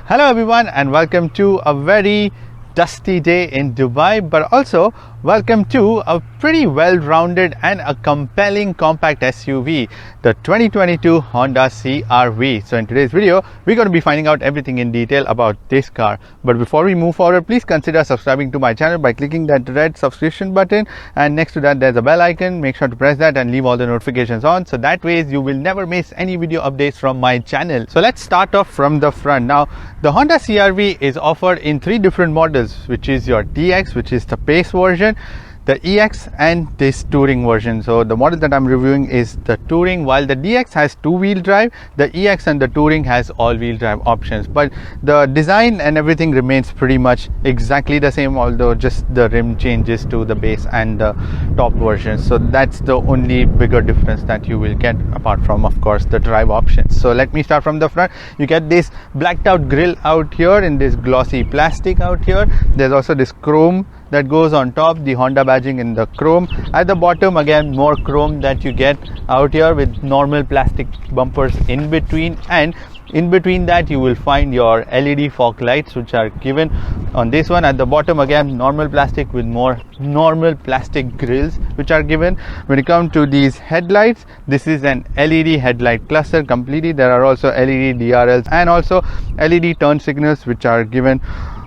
Hello everyone and welcome to a very dusty day in Dubai, but also welcome to a pretty well-rounded and a compelling compact SUV, the 2022 Honda CR-V. So in today's video, we're going to be finding out everything in detail about this car. But before we move forward, please consider subscribing to my channel by clicking that red subscription button, and next to that there's a bell icon. Make sure to press that and leave all the notifications on, so that way you will never miss any video updates from my channel. So let's start off from the front. Now the Honda CR-V is offered in three different models, which is your DX, which is the base version, the EX, and this touring version. So the model that I'm reviewing is the touring. While the DX has two-wheel drive, the EX and the touring has all-wheel drive options, but the design and everything remains pretty much exactly the same, although just the rim changes to the base and the top version. So that's the only bigger difference that you will get, apart from of course the drive options. So let me start from the front. You get this blacked out grille out here in this glossy plastic out here. There's also this chrome that goes on top, the Honda badging in the chrome. At the bottom, again more chrome that you get out here with normal plastic bumpers in between, and in between that you will find your LED fog lights, which are given on this one. At the bottom, again normal plastic with more normal plastic grills which are given. When you come to these headlights, this is an LED headlight cluster completely. There are also LED DRLs and also LED turn signals which are given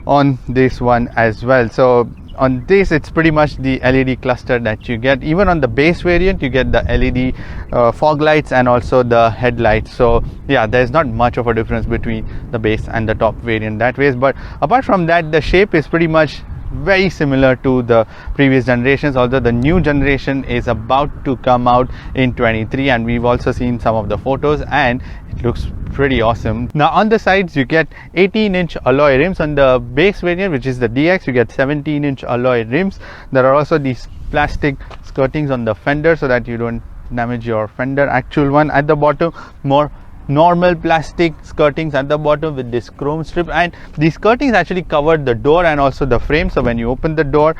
on this one as well. So on this, it's pretty much the LED cluster that you get. Even on the base variant, you get the LED fog lights and also the headlights. So yeah, there's not much of a difference between the base and the top variant that way. But apart from that, the shape is pretty much very similar to the previous generations, although the new generation is about to come out in 23, and we've also seen some of the photos and it looks pretty awesome. Now on the sides, you get 18-inch alloy rims. On the base variant, which is the DX, you get 17-inch alloy rims. There are also these plastic skirtings on the fender so that you don't damage your fender actual one. At the bottom, more normal plastic skirtings at the bottom with this chrome strip, and these skirtings actually cover the door and also the frame, so when you open the door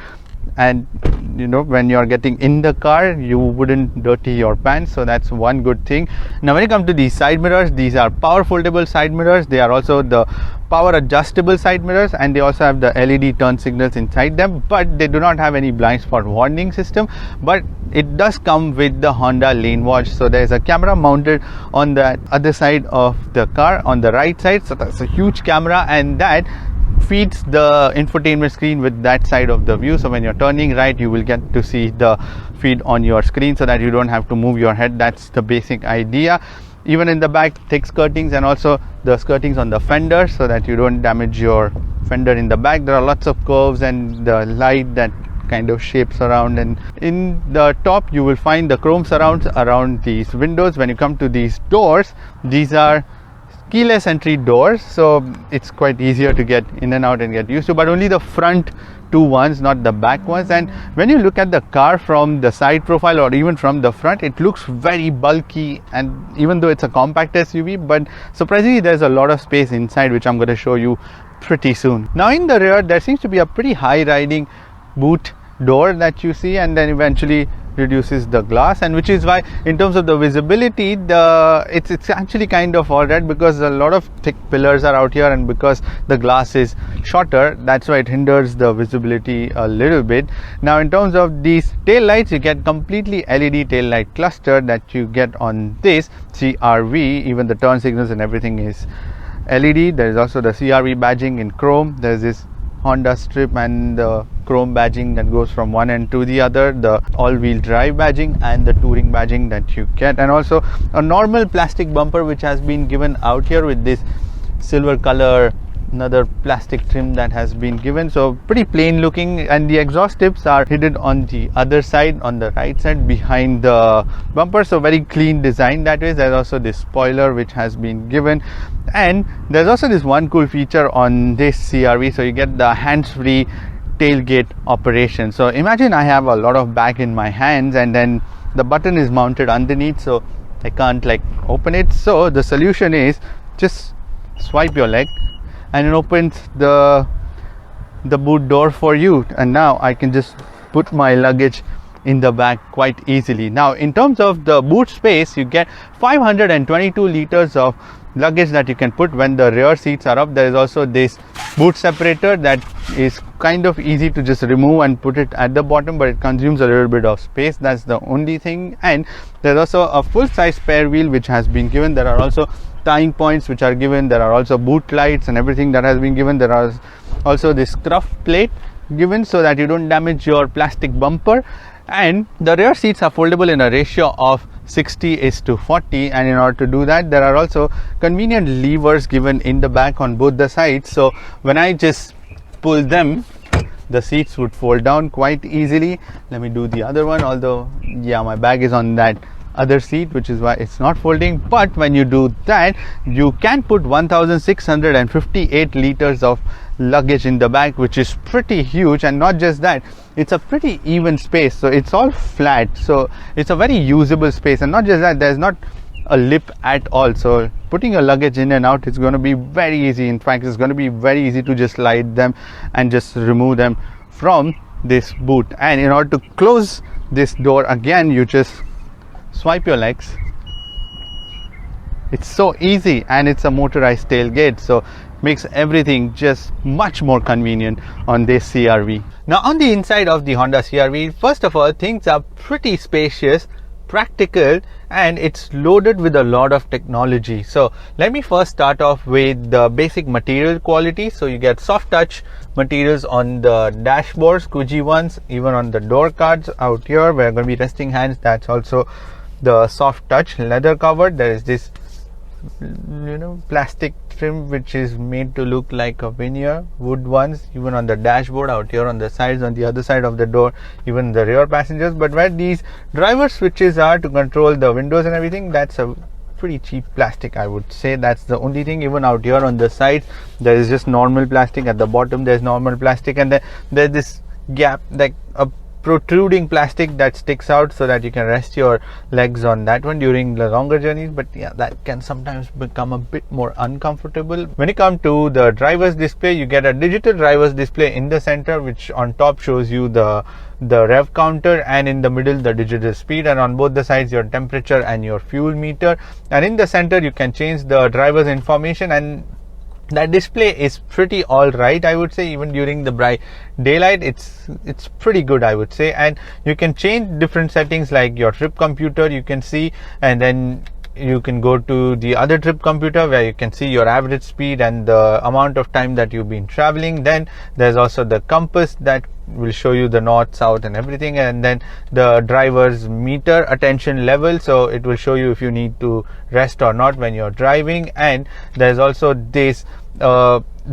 and when you're getting in the car, you wouldn't dirty your pants. So that's one good thing. Now when you come to these side mirrors, these are power foldable side mirrors. They are also the power adjustable side mirrors, and they also have the LED turn signals inside them, but they do not have any blind spot warning system. But it does come with the Honda lane watch. So there's a camera mounted on the other side of the car on the right side. So that's a huge camera, and that feeds the infotainment screen with that side of the view. So when you're turning right, you will get to see the feed on your screen so that you don't have to move your head. That's the basic idea. Even in the back, thick skirtings, and also the skirtings on the fender so that you don't damage your fender in the back. There are lots of curves and the light that kind of shapes around, and in the top you will find the chrome surrounds around these windows. When you come to these doors, these are keyless entry doors, so it's quite easier to get in and out and get used to, but only the front two ones, not the back ones. And when you look at the car from the side profile or even from the front, it looks very bulky, and even though it's a compact SUV, but surprisingly there's a lot of space inside, which I'm going to show you pretty soon. Now in the rear, there seems to be a pretty high riding boot door that you see, and then eventually reduces the glass, and which is why in terms of the visibility, it's actually kind of alright, because a lot of thick pillars are out here, and because the glass is shorter, that's why it hinders the visibility a little bit. Now in terms of these tail lights, you get completely LED tail light cluster that you get on this CR-V. Even the turn signals and everything is LED. There is also the CR-V badging in chrome. There's this Honda strip and the chrome badging that goes from one end to the other, the all-wheel drive badging and the touring badging that you get, and also a normal plastic bumper which has been given out here with this silver color, another plastic trim that has been given. So pretty plain looking, and the exhaust tips are hidden on the other side, on the right side behind the bumper. So very clean design that way. There's also this spoiler which has been given, and there's also this one cool feature on this CR-V. So you get the hands-free tailgate operation. So imagine I have a lot of bag in my hands, and then the button is mounted underneath, so I can't like open it. So the solution is just swipe your leg and it opens the boot door for you, and now I can just put my luggage in the back quite easily. Now in terms of the boot space, you get 522 liters of luggage that you can put when the rear seats are up. There is also this boot separator that is kind of easy to just remove and put it at the bottom, but it consumes a little bit of space. That's the only thing. And there's also a full size spare wheel which has been given. There are also tying points which are given. There are also boot lights and everything that has been given. There are also this scuff plate given so that you don't damage your plastic bumper. And the rear seats are foldable in a ratio of 60:40, and in order to do that, there are also convenient levers given in the back on both the sides. So when I just pull them, the seats would fold down quite easily. Let me do the other one, although yeah, my bag is on that other seat, which is why it's not folding. But when you do that, you can put 1658 liters of luggage in the back, which is pretty huge. And not just that, it's a pretty even space, so it's all flat, so it's a very usable space. And not just that, there's not a lip at all, so putting your luggage in and out is going to be very easy. In fact, it's going to be very easy to just slide them and just remove them from this boot. And in order to close this door again, you just swipe your legs. It's so easy, and it's a motorized tailgate, so makes everything just much more convenient on this CR-V. Now on the inside of the Honda CR-V, first of all, things are pretty spacious, practical, and it's loaded with a lot of technology. So let me first start off with the basic material quality. So you get soft touch materials on the dashboard, squidgy ones, even on the door cards out here where going to be resting hands. That's also the soft touch leather cover. There is this plastic trim which is made to look like a veneer, wood ones, even on the dashboard out here on the sides, on the other side of the door, even the rear passengers. But where these driver switches are to control the windows and everything, that's a pretty cheap plastic, I would say. That's the only thing. Even out here on the sides, there is just normal plastic. At the bottom there's normal plastic, and then there's this gap, like a protruding plastic that sticks out so that you can rest your legs on that one during the longer journeys. But yeah, that can sometimes become a bit more uncomfortable. When you come to the driver's display, you get a digital driver's display in the center, which on top shows you the rev counter, and in the middle the digital speed, and on both the sides your temperature and your fuel meter. And in the center you can change the driver's information, and that display is pretty all right, I would say. Even during the bright daylight, it's pretty good, I would say. And you can change different settings like your trip computer, you can see, and then you can go to the other trip computer where you can see your average speed and the amount of time that you've been traveling. Then there's also the compass that will show you the north, south and everything, and then the driver's meter attention level, so it will show you if you need to rest or not when you're driving. And there's also this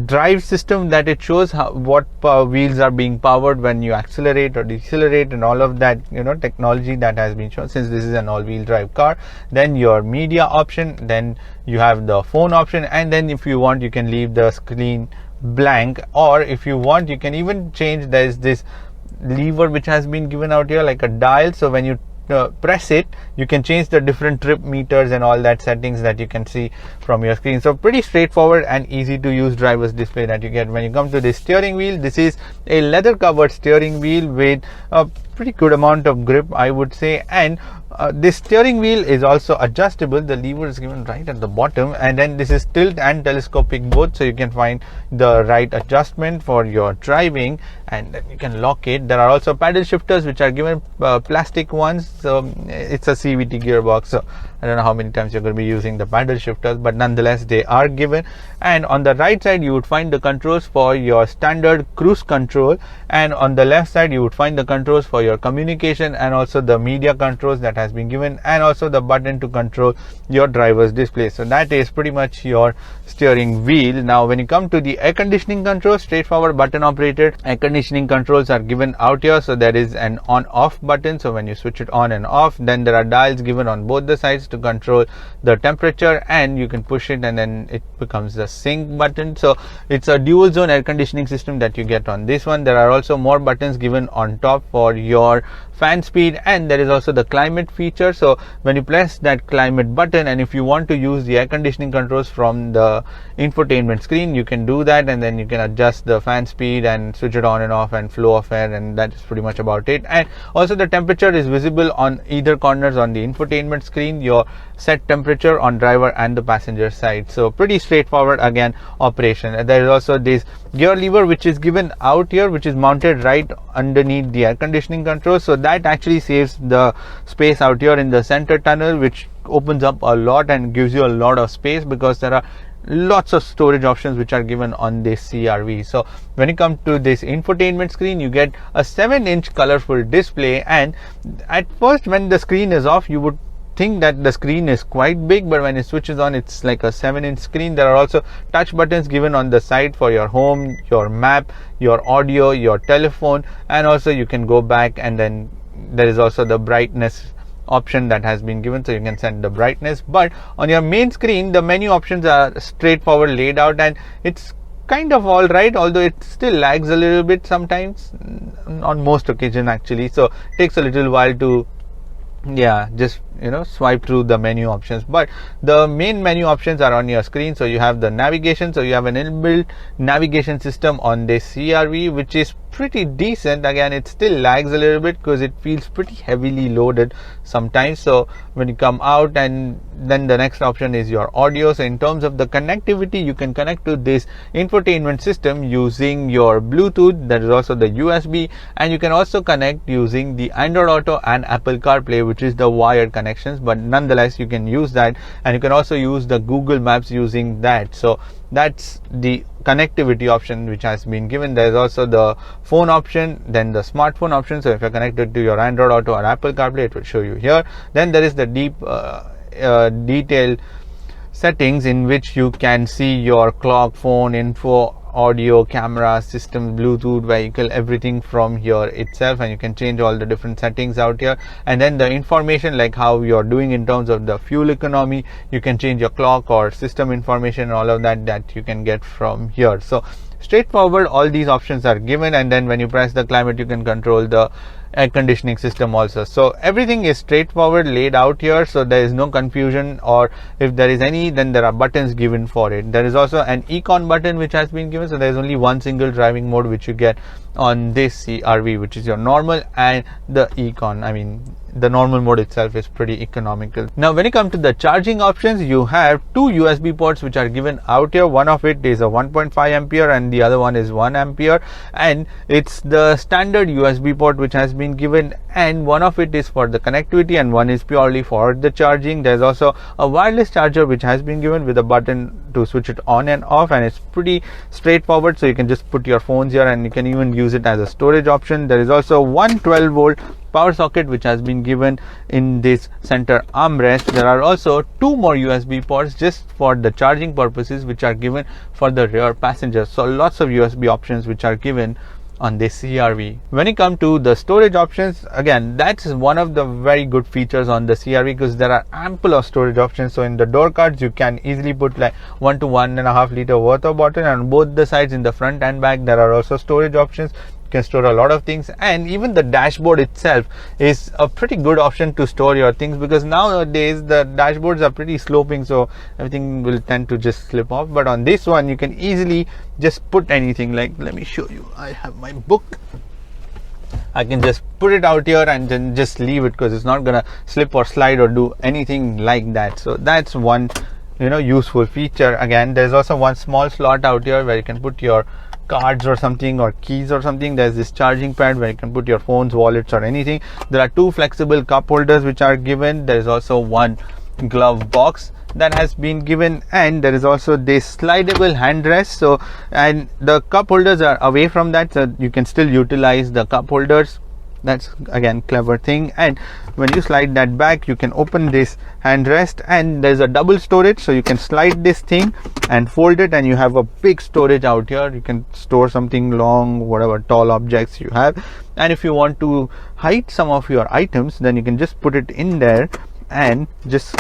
drive system that it shows what wheels are being powered when you accelerate or decelerate, and all of that technology that has been shown, since this is an all-wheel drive car. Then your media option, then you have the phone option, and then if you want you can leave the screen blank, or if you want you can even change. There's this lever which has been given out here like a dial, so when you press it, you can change the different trip meters and all that settings that you can see from your screen. So pretty straightforward and easy to use driver's display that you get. When you come to the steering wheel, this is a leather covered steering wheel with a pretty good amount of grip, I would say. And this steering wheel is also adjustable. The lever is given right at the bottom, and then this is tilt and telescopic both, so you can find the right adjustment for your driving, and then you can lock it. There are also paddle shifters which are given, plastic ones, so it's a CVT gearbox, so I don't know how many times you're going to be using the paddle shifters, but nonetheless they are given. And on the right side you would find the controls for your standard cruise control, and on the left side you would find the controls for your communication and also the media controls that has been given, and also the button to control your driver's display. So that is pretty much your steering wheel. Now when you come to the air conditioning controls, straightforward button operated air conditioning controls are given out here. So there is an on off button, so when you switch it on and off, then there are dials given on both the sides to control the temperature, and you can push it and then it becomes the sync button. So it's a dual zone air conditioning system that you get on this one. There are also more buttons given on top for your fan speed, and there is also the climate feature. So when you press that climate button, and if you want to use the air conditioning controls from the infotainment screen, you can do that, and then you can adjust the fan speed and switch it on and off and flow of air, and that is pretty much about it. And also the temperature is visible on either corners on the infotainment screen. Your your set temperature on driver and the passenger side. So pretty straightforward again operation. There is also this gear lever which is given out here, which is mounted right underneath the air conditioning control, so that actually saves the space out here in the center tunnel, which opens up a lot and gives you a lot of space because there are lots of storage options which are given on this CRV. So when you come to this infotainment screen, you get a 7-inch colorful display, and at first when the screen is off you would think that the screen is quite big, but when it switches on it's like a 7-inch screen. There are also touch buttons given on the side for your home, your map, your audio, your telephone, and also you can go back, and then there is also the brightness option that has been given, so you can set the brightness. But on your main screen the menu options are straightforward laid out, and it's kind of all right, although it still lags a little bit sometimes, on most occasion actually, so it takes a little while to just swipe through the menu options. But the main menu options are on your screen. So you have the navigation, so you have an inbuilt navigation system on this CRV, which is pretty decent. Again, it still lags a little bit because it feels pretty heavily loaded sometimes. So when you come out, and then the next option is your audio. So in terms of the connectivity, you can connect to this infotainment system using your Bluetooth. There is also the USB, and you can also connect using the Android Auto and Apple CarPlay, which is the wired connections, but nonetheless you can use that, and you can also use the Google Maps using that. So that's the connectivity option which has been given. There is also the phone option, then the smartphone option. So if you're connected to your Android Auto or Apple CarPlay, it will show you here. Then there is the deep detailed settings in which you can see your clock, phone, info, audio, camera, system, Bluetooth, vehicle, everything from here itself, and you can change all the different settings out here. And then the information, like how you're doing in terms of the fuel economy, you can change your clock or system information, all of that you can get from here. So straightforward, all these options are given, and then when you press the climate, you can control the air conditioning system also. So everything is straightforward laid out here, so there is no confusion, or if there is any, then there are buttons given for it. There is also an econ button which has been given, so there is only one single driving mode which you get on this CRV, which is your normal and the econ. I mean, the normal mode itself is pretty economical. Now when you come to the charging options, you have two USB ports which are given out here. One of it is a 1.5 ampere and the other one is 1 ampere, and it's the standard USB port which has been given, and one of it is for the connectivity and one is purely for the charging. There's also a wireless charger which has been given with a button to switch it on and off, and it's pretty straightforward, so you can just put your phones here and you can even use it as a storage option. There is also one 12-volt power socket which has been given in this center armrest. There are also two more USB ports just for the charging purposes which are given for the rear passengers. So lots of USB options which are given on this CRV. When you come to the storage options, again, that's one of the very good features on the CRV because there are ample of storage options. So in the door cards, you can easily put like 1 to 1.5 liter worth of bottle, and on both the sides in the front and back there are also storage options. You can store a lot of things, and even the dashboard itself is a pretty good option to store your things, because nowadays the dashboards are pretty sloping, so everything will tend to just slip off. But on this one you can easily just put anything. Like, let me show you, I have my book. I can just put it out here and then just leave it because it's not gonna slip or slide or do anything like that. So that's one useful feature. Again, there's also one small slot out here where you can put your cards or something, or keys or something. There's this charging pad where you can put your phones, wallets, or anything. There are two flexible cup holders which are given. There is also one glove box that has been given, and there is also this slidable handrest. So, and the cup holders are away from that, so you can still utilize the cup holders. That's again clever thing. And when you slide that back, you can open this handrest, and there's a double storage, so you can slide this thing and fold it, and you have a big storage out here. You can store something long, whatever tall objects you have. And if you want to hide some of your items, then you can just put it in there and just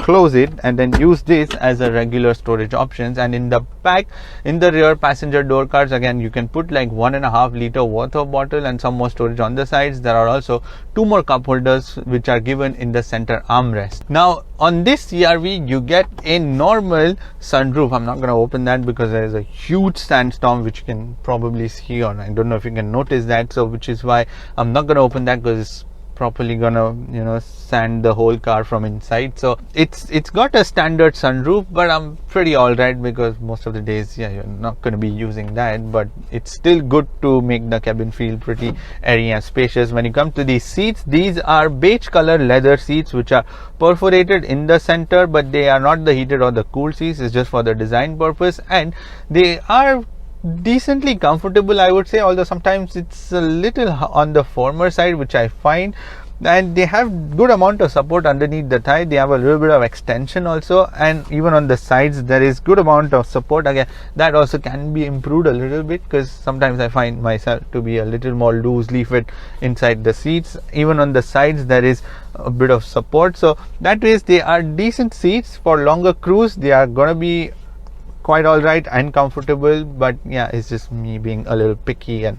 close it, and then use this as a regular storage options. And in the back, in the rear passenger door cards, again you can put like 1.5 liter worth of bottle and some more storage on the sides. There are also two more cup holders which are given in the center armrest. Now on this CRV you get a normal sunroof. I'm not going to open that because there is a huge sandstorm which you can probably see, or I don't know if you can notice that, so which is why I'm not going to open that, because it's properly gonna, you know, sand the whole car from inside. So it's got a standard sunroof, but I'm pretty alright because most of the days, yeah, you're not going to be using that, but it's still good to make the cabin feel pretty airy and spacious. When you come to these seats, these are beige color leather seats which are perforated in the center, but they are not the heated or the cooled seats. It's just for the design purpose, and they are decently comfortable, I would say, although sometimes it's a little on the firmer side, which I find. And they have good amount of support underneath the thigh. They have a little bit of extension also, and even on the sides there is good amount of support. Again, that also can be improved a little bit, because sometimes I find myself to be a little more loosely fit inside the seats. Even on the sides there is a bit of support, so that way they are decent seats for longer cruise. They are gonna be quite all right and comfortable, but yeah, it's just me being a little picky and,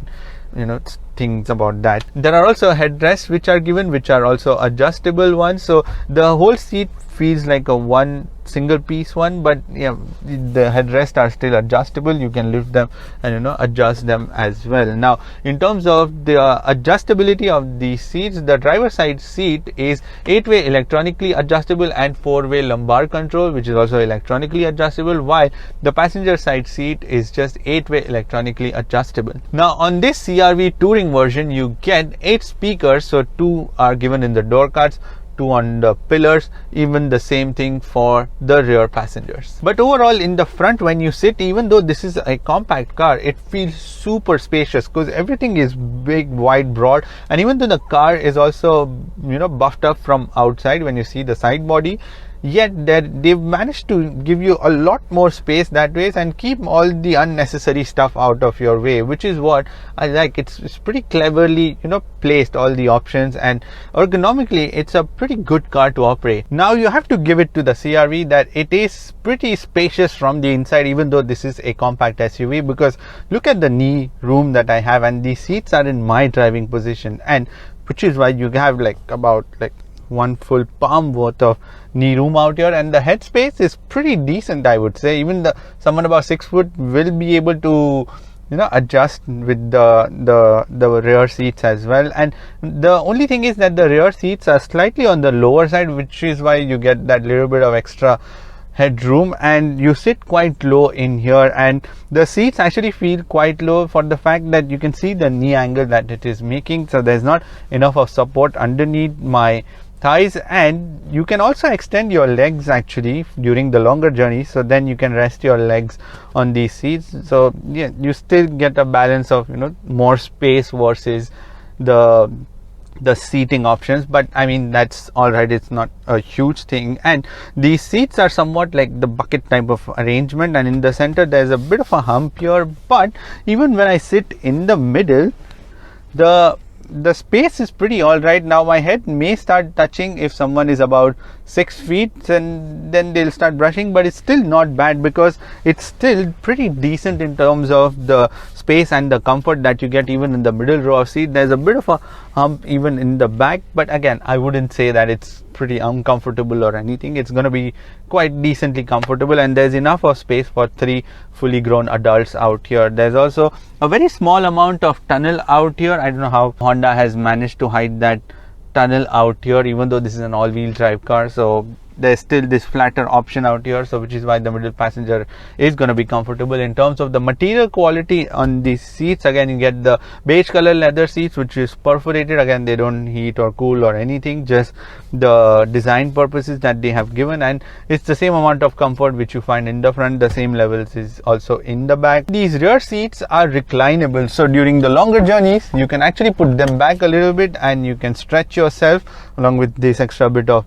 you know, things about that. There are also headrests which are given, which are also adjustable ones, so the whole seat feels like a one single piece one, but yeah, the headrests are still adjustable. You can lift them and, you know, adjust them as well. Now, in terms of the adjustability of the seats, the driver side seat is 8-way electronically adjustable and 4-way lumbar control, which is also electronically adjustable, while the passenger side seat is just 8-way electronically adjustable. Now, on this CR-V touring version, you get 8 speakers, so 2 are given in the door cards, 2 on the pillars, even the same thing for the rear passengers. But overall, in the front, when you sit, even though this is a compact car, it feels super spacious because everything is big, wide, broad, and even though the car is also, you know, buffed up from outside when you see the side body, yet that they've managed to give you a lot more space that way and keep all the unnecessary stuff out of your way, which is what I like. It's pretty cleverly, you know, placed, all the options, and ergonomically it's a pretty good car to operate. Now, you have to give it to the CR-V that it is pretty spacious from the inside, even though this is a compact SUV, because look at the knee room that I have, and these seats are in my driving position, and which is why you have like about like one full palm worth of knee room out here, and the head space is pretty decent, I would say. Even someone about 6 foot will be able to, you know, adjust with the rear seats as well. And the only thing is that the rear seats are slightly on the lower side, which is why you get that little bit of extra headroom, and you sit quite low in here, and the seats actually feel quite low for the fact that you can see the knee angle that it is making, so there's not enough of support underneath my thighs. And you can also extend your legs actually during the longer journey, so then you can rest your legs on these seats. So yeah, you still get a balance of, you know, more space versus the seating options, but I mean, that's all right, it's not a huge thing. And these seats are somewhat like the bucket type of arrangement, and in the center there's a bit of a hump here, but even when I sit in the middle, the space is pretty all right. Now, my head may start touching if someone is about 6 feet, and then they'll start brushing, but it's still not bad because it's still pretty decent in terms of the space and the comfort that you get even in the middle row of seat. There's a bit of a hump even in the back, but again, I wouldn't say that it's pretty uncomfortable or anything. It's going to be quite decently comfortable, and there's enough of space for 3 fully grown adults out here. There's also a very small amount of tunnel out here. I don't know how Honda has managed to hide that tunnel out here, even though this is an all-wheel drive car. So there's still this flatter option out here, so which is why the middle passenger is going to be comfortable. In terms of the material quality on these seats, again, you get the beige color leather seats, which is perforated. Again, they don't heat or cool or anything, just the design purposes that they have given, and it's the same amount of comfort which you find in the front. The same levels is also in the back. These rear seats are reclinable, so during the longer journeys you can actually put them back a little bit and you can stretch yourself along with this extra bit of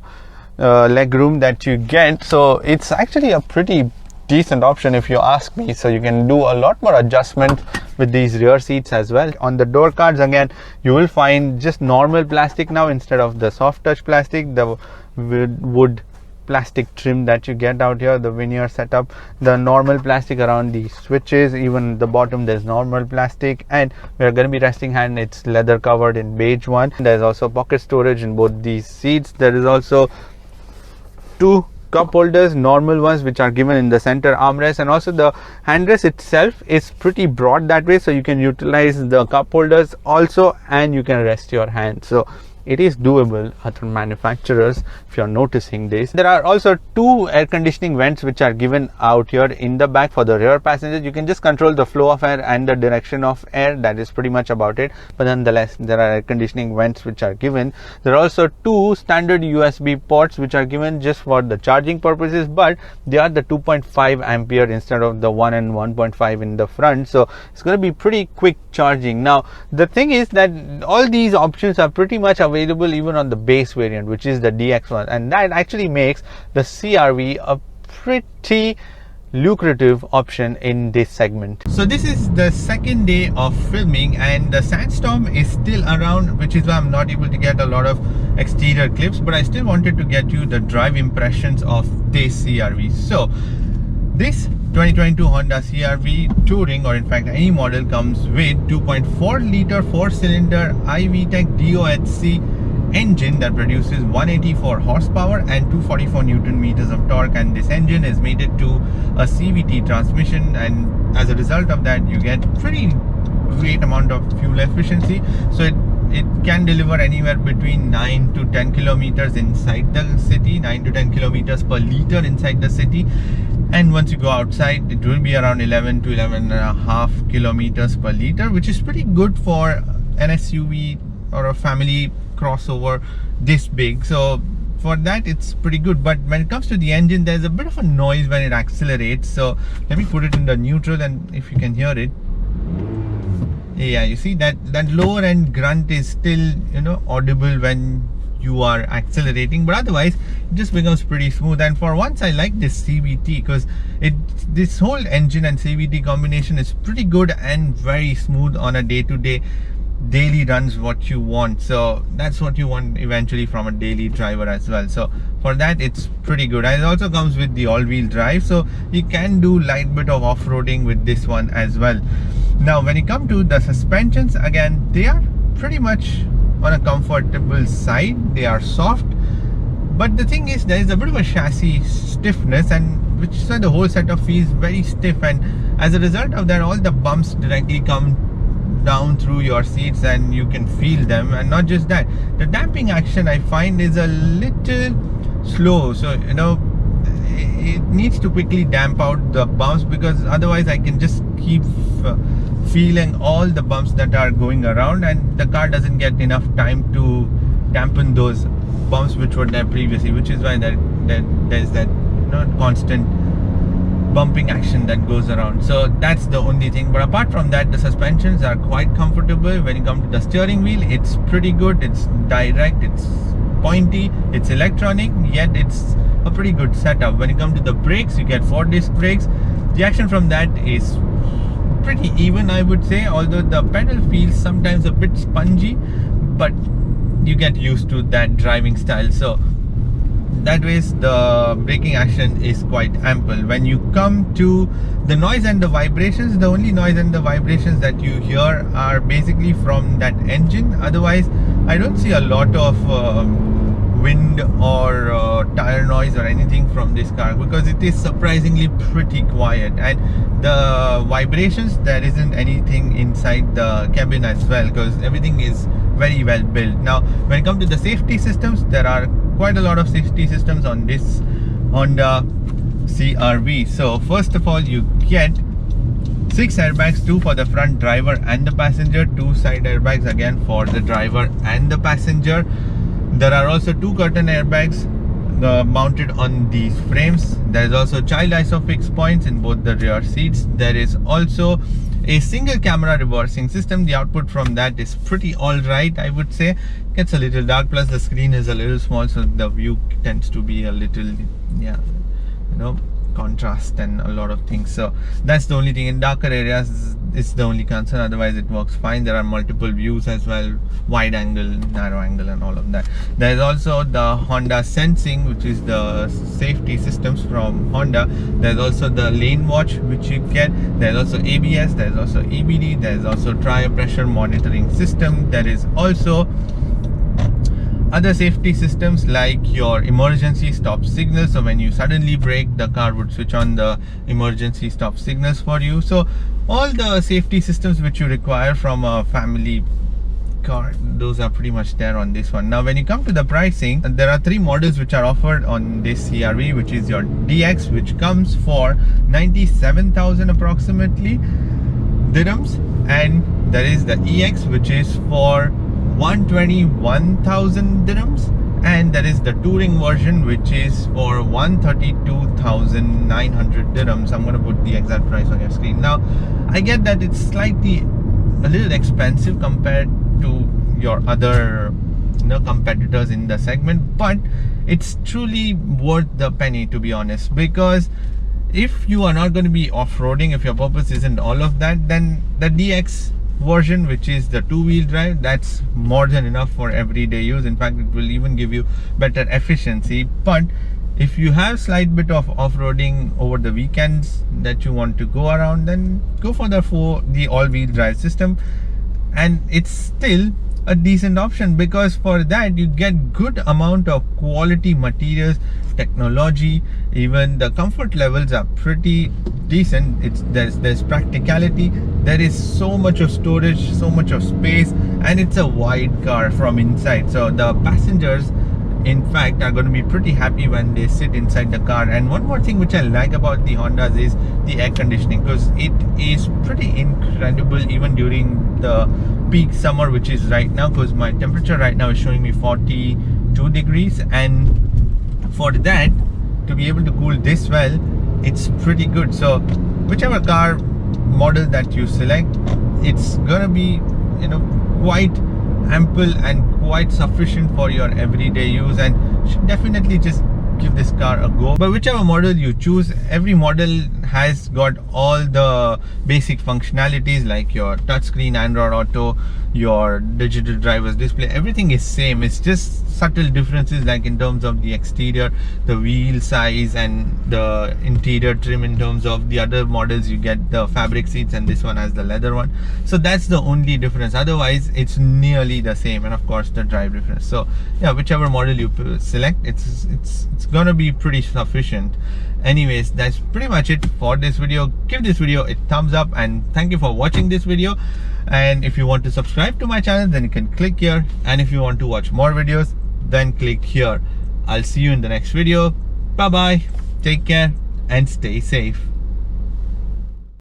leg room that you get. So it's actually a pretty decent option if you ask me. So you can do a lot more adjustment with these rear seats as well. On the door cards, again, you will find just normal plastic now instead of the soft touch plastic, the wood plastic trim that you get out here, the veneer setup, the normal plastic around the switches, even the bottom there's normal plastic, and we're going to be resting hand, it's leather covered in beige one. There's also pocket storage in both these seats. There is also 2 cup holders, normal ones, which are given in the center armrest, and also the handrest itself is pretty broad that way, so you can utilize the cup holders also and you can rest your hand. So it is doable. Other manufacturers, if you're noticing this, there are also two air conditioning vents which are given out here in the back for the rear passengers. You can just control the flow of air and the direction of air. That is pretty much about it, but nonetheless there are air conditioning vents which are given. There are also two standard USB ports which are given just for the charging purposes, but they are the 2.5 ampere instead of the 1 and 1.5 in the front, so it's going to be pretty quick charging. Now the thing is that all these options are pretty much available even on the base variant, which is the DX1, and that actually makes the CR-V a pretty lucrative option in this segment. So this is the second day of filming and the sandstorm is still around, which is why I'm not able to get a lot of exterior clips, but I still wanted to get you the drive impressions of this CR-V. So this 2022 Honda CR-V Touring, or in fact any model, comes with 2.4 liter 4-cylinder iVTEC DOHC engine that produces 184 horsepower and 244 newton meters of torque, and this engine is mated to a CVT transmission, and as a result of that you get pretty great amount of fuel efficiency. So it can deliver anywhere between 9 to 10 kilometers inside the city, 9 to 10 kilometers per liter inside the city, and once you go outside it will be around 11 to 11 and a half kilometers per liter, which is pretty good for an SUV or a family crossover this big. So for that it's pretty good. But when it comes to the engine, there's a bit of a noise when it accelerates, so let me put it in the neutral, and if you can hear it, yeah, you see that lower end grunt is still, you know, audible when you are accelerating, but otherwise it just becomes pretty smooth. And for once I like this CVT because this whole engine and CVT combination is pretty good and very smooth on a day-to-day daily runs, what you want. So that's what you want eventually from a daily driver as well. So for that it's pretty good, and it also comes with the all-wheel drive, so you can do light bit of off-roading with this one as well. Now when you come to the suspensions, again they are pretty much on a comfortable side. They are soft, but the thing is there is a bit of a chassis stiffness, and which is why the whole setup feels very stiff, and as a result of that all the bumps directly come down through your seats and you can feel them. And not just that, the damping action I find is a little slow, so you know it needs to quickly damp out the bumps, because otherwise I can just keep feeling all the bumps that are going around, and the car doesn't get enough time to dampen those bumps which were there previously, which is why there's that, you know, constant bumping action that goes around. So that's the only thing. But apart from that, the suspensions are quite comfortable. When you come to the steering wheel, it's pretty good. It's direct, it's pointy, it's electronic, yet it's a pretty good setup. When you come to the brakes, you get 4-disc brakes. The action from that is pretty even, I would say, although the pedal feels sometimes a bit spongy, but you get used to that driving style. So that ways the braking action is quite ample. When you come to the noise and the vibrations, the only noise and the vibrations that you hear are basically from that engine. Otherwise I don't see a lot of wind or tire noise or anything from this car, because it is surprisingly pretty quiet. And the vibrations, there isn't anything inside the cabin as well, because everything is very well built. Now when it comes to the safety systems, there are quite a lot of safety systems on this Honda CR-V. So first of all, you get 6 airbags, 2 for the front driver and the passenger, 2 side airbags again for the driver and the passenger. There are also 2 curtain airbags mounted on these frames. There is also child ISOFIX points in both the rear seats. There is also a single camera reversing system. The output from that is pretty alright, I would say. Gets a little dark, plus the screen is a little small, so the view tends to be a little, yeah, you know, contrast and a lot of things. So that's the only thing. In darker areas it's the only concern, otherwise it works fine. There are multiple views as well, wide angle, narrow angle and all of that. There is also the Honda Sensing, which is the safety systems from Honda. There's also the lane watch which you get. There's also ABS, there's also EBD, there's also tire pressure monitoring system. There is also other safety systems like your emergency stop signal. So when you suddenly brake, the car would switch on the emergency stop signals for you. So all the safety systems which you require from a family car, those are pretty much there on this one. Now when you come to the pricing, there are 3 models which are offered on this CRV, which is your DX, which comes for 97,000 approximately dirhams, and there is the EX, which is for 121,000 dirhams, and there is the touring version, which is for 132,900 dirhams. I'm going to put the exact price on your screen. Now I get that it's slightly a little expensive compared to your other competitors in the segment, but it's truly worth the penny, to be honest, because if you are not going to be off-roading, if your purpose isn't all of that, then the DX version, which is the 2-wheel drive, that's more than enough for everyday use. In fact, it will even give you better efficiency. But if you have slight bit of off-roading over the weekends that you want to go around, then go for the all-wheel drive system, and it's still a decent option, because for that you get good amount of quality materials, technology, even the comfort levels are pretty decent. There's practicality, there is so much of storage, so much of space, and it's a wide car from inside, so the passengers in fact are going to be pretty happy when they sit inside the car. And one more thing which I like about the Hondas is the air conditioning, because it is pretty incredible even during the peak summer, which is right now, because my temperature right now is showing me 42 degrees, and for that to be able to cool this well, it's pretty good. So whichever car model that you select, it's gonna be quite ample and quite sufficient for your everyday use, and should definitely just give this car a go. But whichever model you choose, every model has got all the basic functionalities like your touchscreen, Android Auto, your digital driver's display, everything is same. It's just subtle differences like in terms of the exterior, the wheel size, and the interior trim. In terms of the other models, you get the fabric seats and this one has the leather one, so that's the only difference. Otherwise it's nearly the same, and of course the drive difference. So yeah, whichever model you select, it's gonna be pretty sufficient. Anyways, that's pretty much it for this video. Give this video a thumbs up, and thank you for watching this video. And if you want to subscribe to my channel, then you can click here, and if you want to watch more videos, then click here. I'll see you in the next video. Bye bye, take care and stay safe.